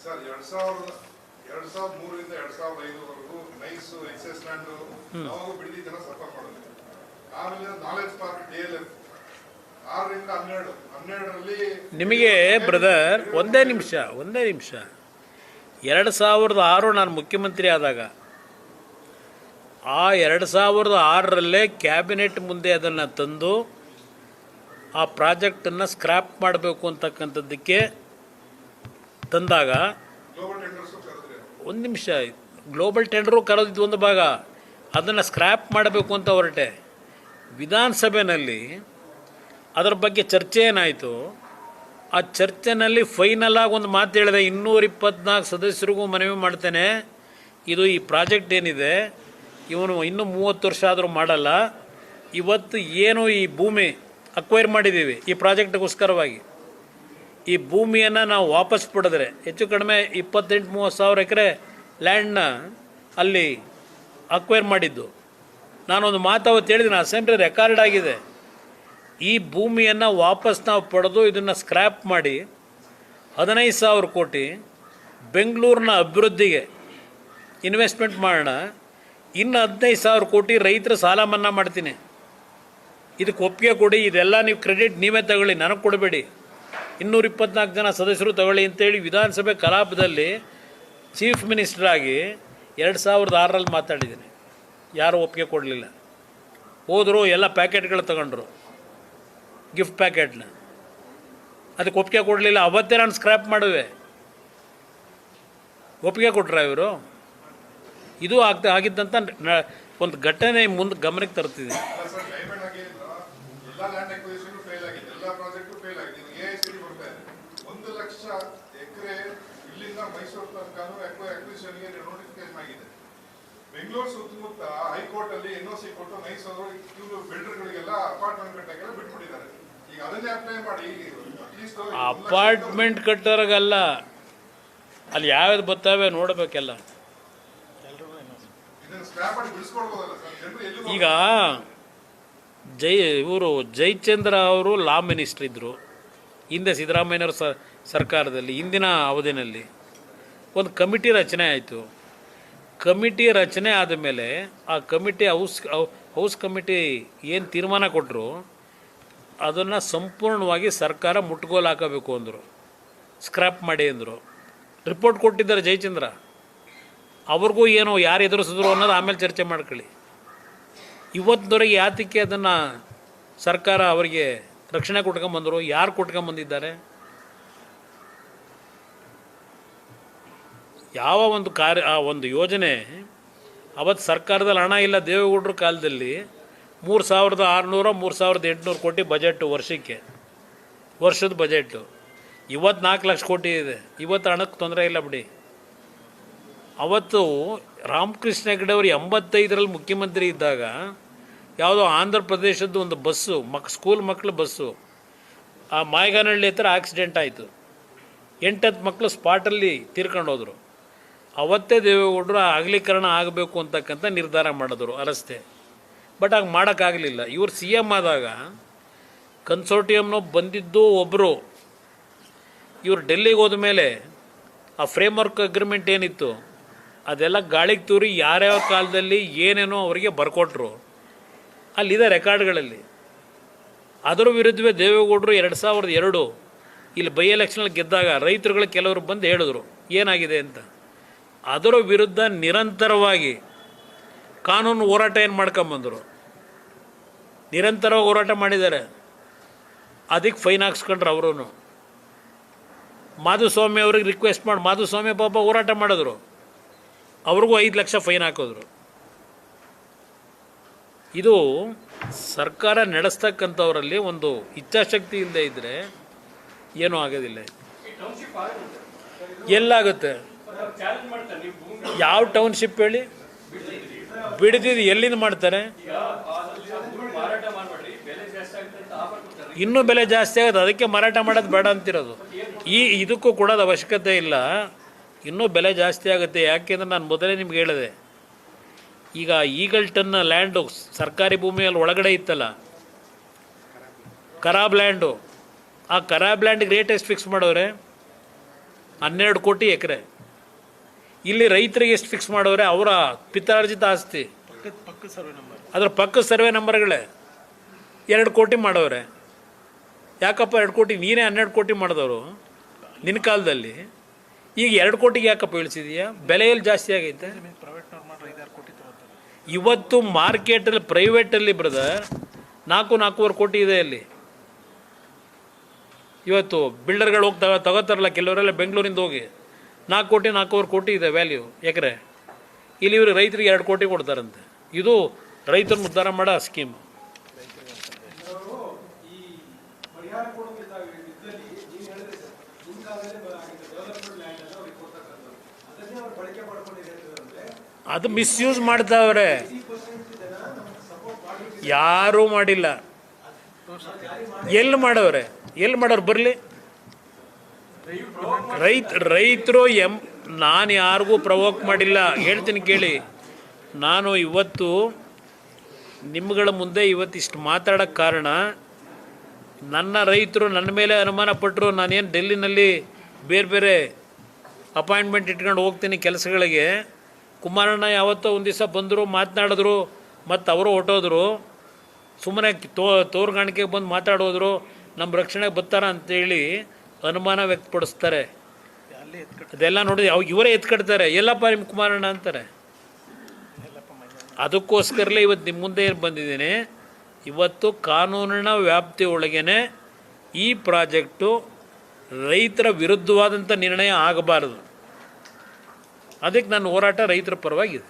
Sir 2003ರಿಂದ 2005ವರೆಗೂ nice excess land ನಾವು ಬಿಡದಿ ಜನ suffer ಮಾಡಿದ್ವಿ. ಆಮೇಲೆ ನಾಲೆಜ್ ಪಾರ್ಕ್ DLF 6ರಿಂದ 12ರಲ್ಲಿ ನಿಮಗೆ ಬ್ರದರ್ ಒಂದೇ ನಿಮಿಷ 2006 ನಾನು ಮುಖ್ಯಮಂತ್ರಿ ಆದಾಗ ಆ 2006ರಲ್ಲೇ ಕ್ಯಾಬಿನೆಟ್ ಮುಂದೆ ಅದನ್ನು ತಂದು ಆ ಪ್ರಾಜೆಕ್ಟನ್ನು ಸ್ಕ್ರ್ಯಾಪ್ ಮಾಡಬೇಕು ಅಂತಕ್ಕಂಥದ್ದಕ್ಕೆ ತಂದಾಗ ಒಂದು ನಿಮಿಷ ಗ್ಲೋಬಲ್ ಟೆಂಡರು ಕರೆದಿದ್ದು ಒಂದು ಭಾಗ, ಅದನ್ನು ಸ್ಕ್ರ್ಯಾಪ್ ಮಾಡಬೇಕು ಅಂತ ಹೊರಟೆ. ವಿಧಾನಸಭೆಯಲ್ಲಿ ಅದರ ಬಗ್ಗೆ ಚರ್ಚೆ ಏನಾಯಿತು, ಆ ಚರ್ಚೆನಲ್ಲಿ ಫೈನಲ್ ಆಗಿ ಒಂದು ಮಾತು ಹೇಳಿದೆ, 224 ಸದಸ್ಯರಿಗೂ ಮನವಿ ಮಾಡ್ತೇನೆ, ಇದು ಈ ಪ್ರಾಜೆಕ್ಟ್ ಏನಿದೆ ಇವನು ಇನ್ನೂ 30 ವರ್ಷ ಆದರೂ ಮಾಡಲ್ಲ. ಇವತ್ತು ಏನು ಈ ಭೂಮಿ ಅಕ್ವೈರ್ ಮಾಡಿದ್ದೀವಿ ಈ ಪ್ರಾಜೆಕ್ಟ್ಗೋಸ್ಕರವಾಗಿ, ಈ ಭೂಮಿಯನ್ನು ನಾವು ವಾಪಸ್ ಪಡೆದ್ರೆ ಹೆಚ್ಚು ಕಡಿಮೆ 28-30 ಸಾವಿರ ಎಕರೆ ಲ್ಯಾಂಡ್ನ ಅಲ್ಲಿ ಅಕ್ವೈರ್ ಮಾಡಿದ್ದು. ನಾನೊಂದು ಮಾತು ಅವತ್ತು ಹೇಳಿದ್ದೀನಿ, ಅಸೆಂಬ್ಲಿ ರೆಕಾರ್ಡ್ ಆಗಿದೆ. ಈ ಭೂಮಿಯನ್ನು ವಾಪಸ್ ನಾವು ಪಡೆದು ಇದನ್ನು ಸ್ಕ್ರ್ಯಾಪ್ ಮಾಡಿ 15,000 ಕೋಟಿ ಬೆಂಗಳೂರಿನ ಅಭಿವೃದ್ಧಿಗೆ ಇನ್ವೆಸ್ಟ್ಮೆಂಟ್ ಮಾಡೋಣ, ಇನ್ನು 15,000 ಕೋಟಿ ರೈತರ ಸಾಲ ಮನ್ನಾ ಮಾಡ್ತೀನಿ, ಇದಕ್ಕೆ ಒಪ್ಪಿಗೆ ಕೊಡಿ, ಇದೆಲ್ಲ ನೀವು ಕ್ರೆಡಿಟ್ ನೀವೇ ತಗೊಳ್ಳಿ, ನನಗೆ ಕೊಡಬೇಡಿ, 224 ಜನ ಸದಸ್ಯರು ತಗೊಳ್ಳಿ ಅಂತೇಳಿ ವಿಧಾನಸಭೆ ಕಲಾಪದಲ್ಲಿ ಚೀಫ್ ಮಿನಿಸ್ಟರಾಗಿ 2006ರಲ್ಲಿ ಮಾತಾಡಿದ್ದೀನಿ. ಯಾರೂ ಒಪ್ಪಿಗೆ ಕೊಡಲಿಲ್ಲ. ಹೋದರು, ಎಲ್ಲ ಪ್ಯಾಕೆಟ್ಗಳು ತಗೊಂಡ್ರು, ಗಿಫ್ಟ್ ಪ್ಯಾಕೆಟ್ನ, ಅದಕ್ಕೆ ಒಪ್ಪಿಗೆ ಕೊಡಲಿಲ್ಲ. ಅವತ್ತೇ ನಾನು ಸ್ಕ್ರ್ಯಾಪ್ ಮಾಡುವೆ, ಒಪ್ಪಿಗೆ ಕೊಟ್ರ ಇವರು? ಇದು ಆಗಿದ್ದಂಥ ಒಂದು ಘಟನೆ ಮುಂದೆ ಗಮನಕ್ಕೆ ತರ್ತಿದೆ. ಬೆಂಗಳೂರು ಸುತ್ತಮುತ್ತ ಹೈಕೋರ್ಟ್ ಅಲ್ಲಿ NOC ಕೊಟ್ಟು ನೈಸ್ ಬಿಲ್ಡರ್ಗಳಿಗೆಲ್ಲ ಅಪಾರ್ಟ್ಮೆಂಟ್ ಕಟ್ಟಕ್ಕೆಲ್ಲ ಬಿಟ್ಬಿಟ್ಟಿದ್ದಾರೆ. ಈಗ ಅದನ್ನೇ ಅಪ್ಲೈ ಮಾಡಿ ಅಪಾರ್ಟ್ಮೆಂಟ್ ಕಟ್ಟೋರಿಗಲ್ಲ, ಅಲ್ಲಿ ಯಾವ್ದು ಬರ್ತಾವೆ ನೋಡಬೇಕೆಲ್ಲ. ಈಗ ಇವರು ಜಯಚಂದ್ರ ಅವರು ಲಾ ಮಿನಿಸ್ಟರ್ ಇದ್ದರು ಹಿಂದೆ ಸಿದ್ದರಾಮಯ್ಯನವ್ರ ಸರ್ಕಾರದಲ್ಲಿ. ಹಿಂದಿನ ಅವಧಿನಲ್ಲಿ ಒಂದು ಕಮಿಟಿ ರಚನೆ ಆಯಿತು. ಕಮಿಟಿ ರಚನೆ ಆದ ಮೇಲೆ ಆ ಕಮಿಟಿ ಹೌಸ್ ಕಮಿಟಿ ಏನು ತೀರ್ಮಾನ ಕೊಟ್ಟರು ಅದನ್ನು ಸಂಪೂರ್ಣವಾಗಿ ಸರ್ಕಾರ ಮುಟ್ಗೋಲು ಹಾಕಬೇಕು ಅಂದರು, ಸ್ಕ್ರ್ಯಾಪ್ ಮಾಡಿ ಅಂದರು. ರಿಪೋರ್ಟ್ ಕೊಟ್ಟಿದ್ದಾರೆ ಜಯಚಂದ್ರ, ಅವ್ರಿಗೂ ಏನು ಯಾರು ಎದುರಿಸಿದ್ರು ಅನ್ನೋದು ಆಮೇಲೆ ಚರ್ಚೆ ಮಾಡ್ಕೊಳ್ಳಿ. ಇವತ್ತಿನವರೆಗೆ ಯಾತಕ್ಕೆ ಅದನ್ನು ಸರ್ಕಾರ ಅವರಿಗೆ ರಕ್ಷಣೆ ಕೊಟ್ಕೊಂಬಂದರು? ಯಾರು ಕೊಟ್ಕೊಂಬಂದಿದ್ದಾರೆ? ಯಾವ ಒಂದು ಆ ಒಂದು ಯೋಜನೆ ಅವತ್ತು ಸರ್ಕಾರದಲ್ಲಿ ಹಣ ಇಲ್ಲ. ದೇವೇಗೌಡರ ಕಾಲದಲ್ಲಿ 3,600 3,800 ಕೋಟಿ ಬಜೆಟು ವರ್ಷದ ಬಜೆಟು. ಇವತ್ತು 4 ಲಕ್ಷ ಕೋಟಿ ಇದೆ. ಇವತ್ತು ಹಣಕ್ಕೆ ತೊಂದರೆ ಇಲ್ಲ ಬಿಡಿ. ಅವತ್ತು ರಾಮಕೃಷ್ಣ ಹೆಗಡೆ ಅವರು 85ರಲ್ಲಿ ಮುಖ್ಯಮಂತ್ರಿ ಇದ್ದಾಗ ಯಾವುದೋ ಆಂಧ್ರ ಪ್ರದೇಶದ್ದು ಒಂದು ಬಸ್ಸು ಸ್ಕೂಲ್ ಮಕ್ಕಳು ಬಸ್ಸು ಆ ಮಾಯಗಾನಹಳ್ಳಿ ಹತ್ರ ಆಕ್ಸಿಡೆಂಟ್ ಆಯಿತು. 8-10 ಮಕ್ಕಳು ಸ್ಪಾಟಲ್ಲಿ ತೀರ್ಕೊಂಡು ಹೋದರು. ಅವತ್ತೇ ದೇವೇಗೌಡರು ಅಗಲೀಕರಣ ಆಗಬೇಕು ಅಂತಕ್ಕಂಥ ನಿರ್ಧಾರ ಮಾಡಿದ್ರು ಆ ರಸ್ತೆ. ಬಟ್ ಆಗ ಮಾಡೋಕ್ಕಾಗಲಿಲ್ಲ. ಇವರು CM ಆದಾಗ ಕನ್ಸೋರ್ಟಿಯಮ್ನೋ ಬಂದಿದ್ದು ಒಬ್ಬರು. ಇವರು ಡೆಲ್ಲಿಗೆ ಹೋದ ಮೇಲೆ ಆ ಫ್ರೇಮ್ವರ್ಕ್ ಅಗ್ರಿಮೆಂಟ್ ಏನಿತ್ತು ಅದೆಲ್ಲ ಗಾಳಿಗೆ ತೂರಿ ಯಾರ್ಯಾವ ಕಾಲದಲ್ಲಿ ಏನೇನೋ ಅವರಿಗೆ ಬರ್ಕೊಟ್ರು ಅಲ್ಲಿದೆ ರೆಕಾರ್ಡ್ಗಳಲ್ಲಿ. ಅದರ ವಿರುದ್ಧವೇ ದೇವೇಗೌಡರು 2002 ಇಲ್ಲಿ ಬೈ ಎಲೆಕ್ಷನಲ್ಲಿ ಗೆದ್ದಾಗ ರೈತರುಗಳು ಕೆಲವರು ಬಂದು ಹೇಳಿದ್ರು ಏನಾಗಿದೆ ಅಂತ. ಅದರ ವಿರುದ್ಧ ನಿರಂತರವಾಗಿ ಕಾನೂನು ಹೋರಾಟ ಏನು ಮಾಡ್ಕೊಂಬಂದರು, ನಿರಂತರವಾಗಿ ಹೋರಾಟ ಮಾಡಿದ್ದಾರೆ. ಅದಕ್ಕೆ ಫೈನ್ ಹಾಕ್ಸ್ಕೊಂಡ್ರು ಅವರು. ಮಾಧುಸ್ವಾಮಿ ಅವ್ರಿಗೆ ರಿಕ್ವೆಸ್ಟ್ ಮಾಡಿ ಮಾಧುಸ್ವಾಮಿ ಪಾಪ ಹೋರಾಟ ಮಾಡಿದ್ರು, ಅವ್ರಿಗೂ 5 ಲಕ್ಷ ಫೈನ್ ಹಾಕಿದ್ರು. ಇದು ಸರ್ಕಾರ ನಡೆಸ್ತಕ್ಕಂಥವರಲ್ಲಿ ಒಂದು ಇಚ್ಛಾಶಕ್ತಿ ಇಲ್ಲದೆ ಇದ್ದರೆ ಏನೂ ಆಗೋದಿಲ್ಲ. ಎಲ್ಲಾಗುತ್ತೆ? ಯಾವ ಟೌನ್ಶಿಪ್ ಹೇಳಿ? ಬಿಡ್ದಿದ್ದು ಎಲ್ಲಿಂದ ಮಾಡ್ತಾರೆ? ಇನ್ನೂ ಬೆಲೆ ಜಾಸ್ತಿ ಆಗುತ್ತೆ, ಅದಕ್ಕೆ ಮಾರಾಟ ಮಾಡೋದು ಬೇಡ ಅಂತಿರೋದು. ಇದಕ್ಕೂ ಕೊಡೋದು ಅವಶ್ಯಕತೆ ಇಲ್ಲ, ಇನ್ನೂ ಬೆಲೆ ಜಾಸ್ತಿ ಆಗುತ್ತೆ. ಯಾಕೆಂದರೆ ನಾನು ಮೊದಲೇ ನಿಮ್ಗೆ ಹೇಳಿದೆ, ಈಗ ಈಗಲ್ಟನ್ನ ಲ್ಯಾಂಡು ಸರ್ಕಾರಿ ಭೂಮಿಯಲ್ಲಿ ಒಳಗಡೆ ಇತ್ತಲ್ಲ, ಖರಾಬ್ ಲ್ಯಾಂಡು, ಆ ಖರಾಬ್ ಲ್ಯಾಂಡಿಗೆ ರೇಟ್ ಎಷ್ಟು ಫಿಕ್ಸ್ ಮಾಡೋರೆ? 12 ಕೋಟಿ ಎಕರೆ. ಇಲ್ಲಿ ರೈತರಿಗೆ ಎಷ್ಟು ಫಿಕ್ಸ್ ಮಾಡವ್ರೆ? ಅವರ ಪಿತ್ರಾರ್ಜಿತ ಆಸ್ತಿ ಅದರ ಪಕ್ಕ ಸರ್ವೆ ನಂಬರ್ಗಳೇ 2 ಕೋಟಿ ಮಾಡವ್ರೆ. ಯಾಕಪ್ಪ 2 ಕೋಟಿ? ನೀನೇ 12 ಕೋಟಿ ಮಾಡಿದವರು ನಿನ್ನ ಕಾಲದಲ್ಲಿ. ಈಗ 2 ಕೋಟಿಗೆ ಯಾಕಪ್ಪ ಇಳಿಸಿದೀಯಾ? ಬೆಲೆಯಲ್ಲಿ ಜಾಸ್ತಿ ಆಗೈತೆ. ಇವತ್ತು ಮಾರ್ಕೆಟಲ್ಲಿ ಪ್ರೈವೇಟಲ್ಲಿ ಬ್ರದರ್ 4-4.25 ಕೋಟಿ ಇದೆ ಅಲ್ಲಿ. ಇವತ್ತು ಬಿಲ್ಡರ್ಗಳು ಹೋಗಿ ತಗೋತಾರಲ್ಲ ಕೆಲವರೆಲ್ಲ ಬೆಂಗಳೂರಿಂದ ಹೋಗಿ 4 ಕೋಟಿ 4.25 ಕೋಟಿ ಇದೆ ವ್ಯಾಲ್ಯೂ ಎಕರೆ. ಇಲ್ಲಿ ಇವರು ರೈತರಿಗೆ 2 ಕೋಟಿ ಕೊಡ್ತಾರಂತೆ. ಇದು ರೈತರನ್ನು ಉದ್ಧಾರ ಮಾಡೋ ಸ್ಕೀಮ್. ಅದು ಮಿಸ್ಯೂಸ್ ಮಾಡ್ತಾವ್ರೆ. ಯಾರೂ ಮಾಡಿಲ್ಲ. ಎಲ್ಲಿ ಮಾಡವ್ರೆ? ಬರಲಿ. ರೈತರು ನಾನು ಯಾರಿಗೂ ಪ್ರವೋಕ್ ಮಾಡಿಲ್ಲ. ಹೇಳ್ತೀನಿ ಕೇಳಿ. ನಾನು ಇವತ್ತು ನಿಮ್ಮಗಳ ಮುಂದೆ ಇವತ್ತಿಷ್ಟು ಮಾತಾಡೋಕ್ಕೆ ಕಾರಣ, ನನ್ನ ರೈತರು ನನ್ನ ಮೇಲೆ ಅನುಮಾನ ಪಟ್ಟರು. ನಾನೇನು ಡೆಲ್ಲಿನಲ್ಲಿ ಬೇರೆ ಅಪಾಯಿಂಟ್ಮೆಂಟ್ ಇಟ್ಕೊಂಡು ಹೋಗ್ತೀನಿ ಕೆಲಸಗಳಿಗೆ. ಕುಮಾರಣ್ಣ ಯಾವತ್ತೋ ಒಂದು ದಿವಸ ಬಂದರು, ಮಾತನಾಡಿದ್ರು, ಮತ್ತು ಅವರು ಹೊಟ್ಟೋದ್ರು. ಸುಮ್ಮನೆ ತೋರ್ಗಾಣಿಕೆಗೆ ಬಂದು ಮಾತಾಡೋದ್ರು, ನಮ್ಮ ರಕ್ಷಣೆಗೆ ಬರ್ತಾರ ಅಂತೇಳಿ ಅನುಮಾನ ವ್ಯಕ್ತಪಡಿಸ್ತಾರೆ. ಅದೆಲ್ಲ ನೋಡಿ ಇವರೇ ಎತ್ಕಡ್ತಾರೆ. ಎಲ್ಲಪ್ಪ ನಿಮ್ಮ ಕುಮಾರಣ್ಣ ಅಂತಾರೆ. ಅದಕ್ಕೋಸ್ಕರಲೇ ಇವತ್ತು ನಿಮ್ಮ ಮುಂದೆ ಏನು ಬಂದಿದ್ದೀನಿ. ಇವತ್ತು ಕಾನೂನಿನ ವ್ಯಾಪ್ತಿ ಒಳಗೇ ಈ ಪ್ರಾಜೆಕ್ಟು ರೈತರ ವಿರುದ್ಧವಾದಂಥ ನಿರ್ಣಯ ಆಗಬಾರದು. ಅದಕ್ಕೆ ನನ್ನ ಹೋರಾಟ ರೈತರ ಪರವಾಗಿದೆ.